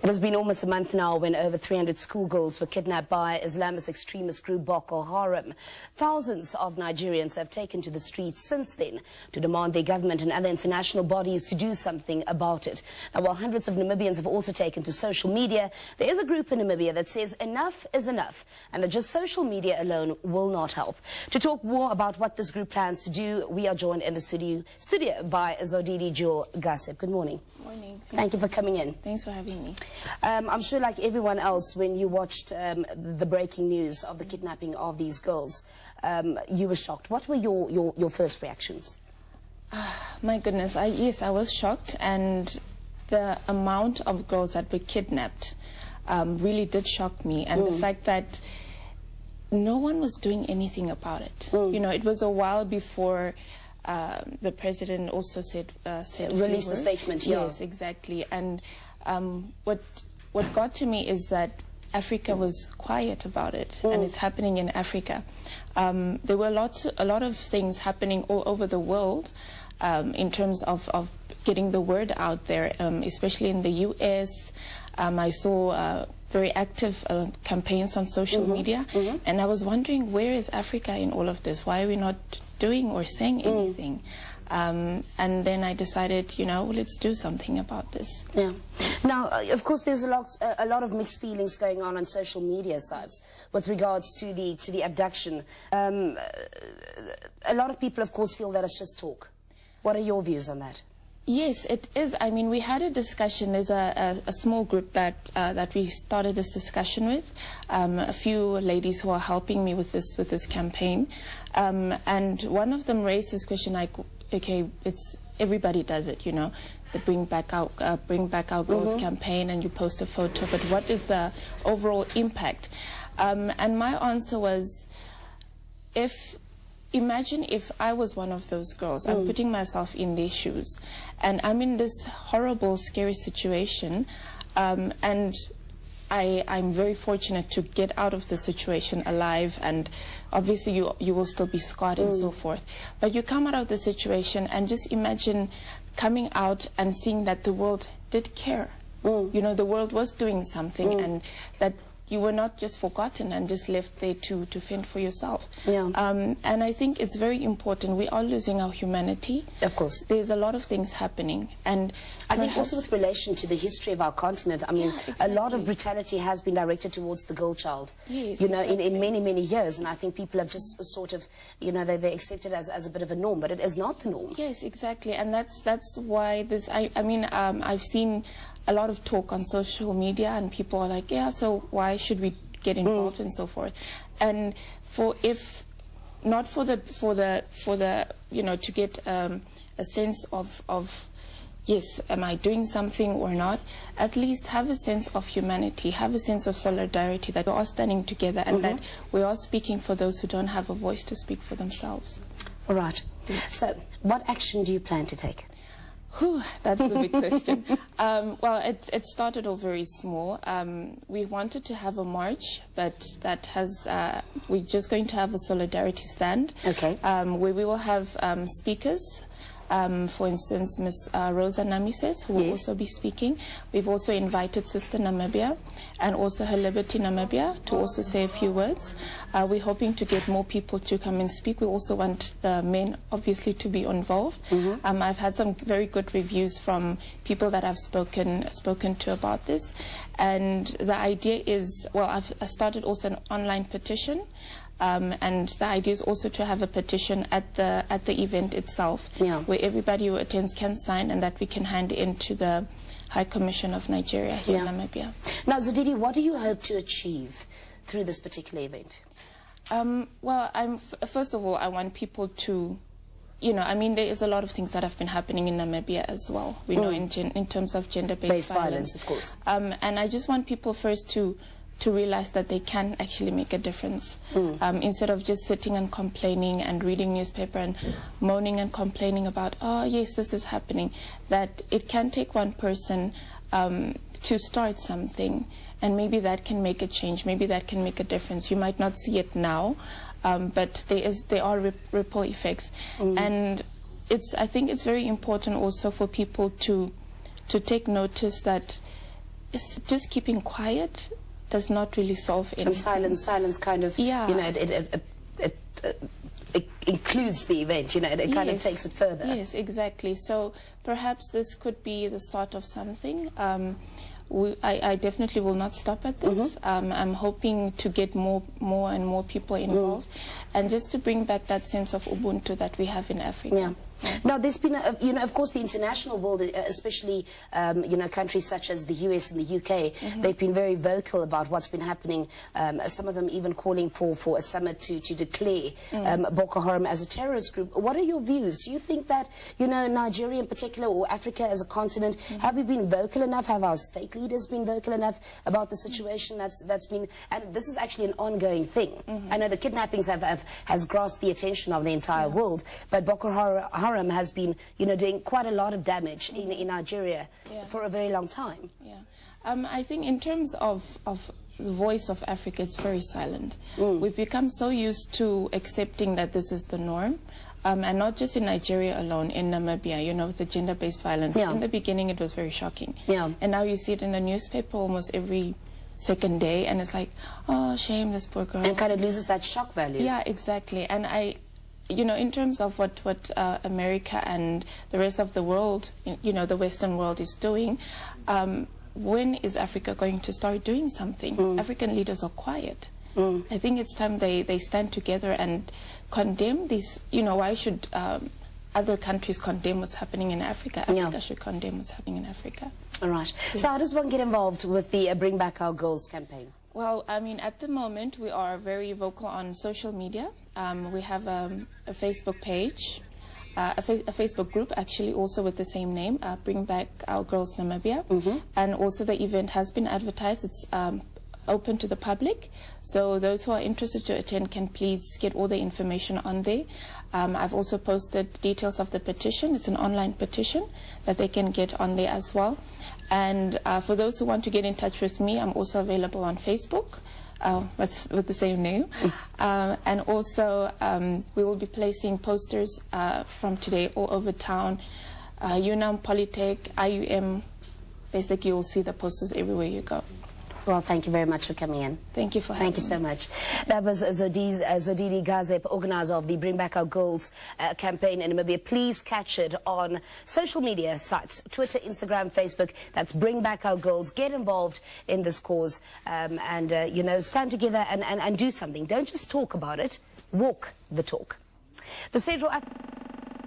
It has been almost a month now when over 300 schoolgirls were kidnapped by Islamist extremist group Boko Haram. Thousands of Nigerians have taken to the streets since then to demand their government and other international bodies to do something about it. Now, while hundreds of Namibians have also taken to social media, there is a group in Namibia that says enough is enough and that just social media alone will not help. To talk more about what this group plans to do, we are joined in the studio by Zodidi Jo Gasip. Good morning. Morning. Thank you for coming in. Thanks for having me. I'm sure, like everyone else, when you watched the breaking news of the kidnapping of these girls, you were shocked. What were your first reactions? My goodness, yes, I was shocked, and the amount of girls that were kidnapped really did shock me, and the fact that no one was doing anything about it. You know, it was a while before the president also said released the statement. Yeah. Yes, exactly. And what got to me is that Africa was quiet about it, and it's happening in Africa. There were a lot of things happening all over the world in terms of getting the word out there, especially in the US. I saw very active campaigns on social media, and I was wondering, where is Africa in all of this? Why are we not doing or saying anything? And then I decided, you know, let's do something about this. Yeah. Now, of course, there's a lot of mixed feelings going on social media sites with regards to the abduction. A lot of people, of course, feel that it's just talk. What are your views on that? Yes, it is. I mean, we had a discussion. There's a small group that we started this discussion with, a few ladies who are helping me with this campaign, and one of them raised this question like, okay, it's everybody does it, you know, the Bring Back Our Girls campaign, and you post a photo, but what is the overall impact? And my answer was, imagine if I was one of those girls. I'm putting myself in their shoes, and I'm in this horrible, scary situation, and I'm very fortunate to get out of the situation alive, and obviously you will still be scarred and so forth. But you come out of the situation, and just imagine coming out and seeing that the world did care. You know, the world was doing something, and that you were not just forgotten and just left there to fend for yourself. Yeah. And I think it's very important. We are losing our humanity. Of course. There's a lot of things happening. And I think also with relation to the history of our continent, I mean, a lot of brutality has been directed towards the girl child, yes, you know, in many, many years. And I think people have just sort of, you know, they accept it as a bit of a norm, but it is not the norm. Yes, exactly. And that's why this, I mean, I've seen a lot of talk on social media, and people are like, yeah, so why should we get involved and so forth? And if not for the you know, to get a sense of yes, am I doing something or not, at least have a sense of humanity, have a sense of solidarity, that we are standing together, and that we are speaking for those who don't have a voice to speak for themselves. All right. Yes. So what action do you plan to take? Whew, that's the big question. Well, it started off very small. We wanted to have a march, but that has, we're just going to have a solidarity stand. Okay. Where we will have speakers. For instance, Ms. Rosa Namises, who will also be speaking. We've also invited Sister Namibia and also Her Liberty Namibia to also say a few words. We're hoping to get more people to come and speak. We also want the men, obviously, to be involved. I've had some very good reviews from people that I've spoken to about this. And the idea is, well, I started also an online petition. And the idea is also to have a petition at the event itself, where everybody who attends can sign, and that we can hand in to the High Commission of Nigeria here in Namibia. Now, Zodidi, what do you hope to achieve through this particular event? Well, first of all, I want people to, you know, I mean, there is a lot of things that have been happening in Namibia as well. We know in terms of gender-based violence, of course. And I just want people first to realize that they can actually make a difference. Instead of just sitting and complaining and reading newspaper and moaning and complaining about, oh, yes, this is happening, that it can take one person to start something, and maybe that can make a change, maybe that can make a difference. You might not see it now, but there are ripple effects. And I think it's very important also for people to take notice that just keeping quiet does not really solve anything. And silence kind of, yeah. you know, it includes the event, you know, it kind of takes it further. Yes, exactly. So perhaps this could be the start of something. I definitely will not stop at this. I'm hoping to get more and more people involved, and just to bring back that sense of Ubuntu that we have in Africa. Yeah. Now, there's been, you know, of course, the international world, especially, you know, countries such as the US and the UK, they've been very vocal about what's been happening. Some of them even calling for a summit to declare Boko Haram as a terrorist group. What are your views? Do you think that, you know, Nigeria in particular, or Africa as a continent, have we been vocal enough? Have our state leaders been vocal enough about the situation that's been, and this is actually an ongoing thing. I know the kidnappings has grasped the attention of the entire world, but Boko Haram has been, you know, doing quite a lot of damage in Nigeria for a very long time. Yeah, I think in terms of the voice of Africa, it's very silent. We've become so used to accepting that this is the norm. And not just in Nigeria alone, in Namibia, you know, with the gender-based violence. In the beginning, it was very shocking. And now you see it in the newspaper almost every second day, and it's like, oh, shame, this poor girl. And kind of loses that shock value. Yeah, exactly. And you know, in terms of what America and the rest of the world, you know, the Western world is doing, when is Africa going to start doing something? African leaders are quiet. I think it's time they stand together and condemn this. You know, why should other countries condemn what's happening in Africa? Africa should condemn what's happening in Africa. All right. Yes. So how does one get involved with the Bring Back Our Girls campaign? Well, I mean, at the moment, we are very vocal on social media. We have a Facebook page, a Facebook group, actually, also with the same name, Bring Back Our Girls Namibia. And also the event has been advertised. It's open to the public. So those who are interested to attend can please get all the information on there. I've also posted details of the petition. It's an online petition that they can get on there as well. And for those who want to get in touch with me, I'm also available on Facebook with the same name. And also we will be placing posters from today all over town. UNAM, Polytech, IUM, basically you'll see the posters everywhere you go. Well, thank you very much for coming in. Thank you for having me. Thank you so much. That was Zodidi Gazep, organizer of the Bring Back Our Girls campaign in Namibia. Please catch it on social media sites, Twitter, Instagram, Facebook. That's Bring Back Our Girls. Get involved in this cause and, you know, stand together and do something. Don't just talk about it. Walk the talk. The Central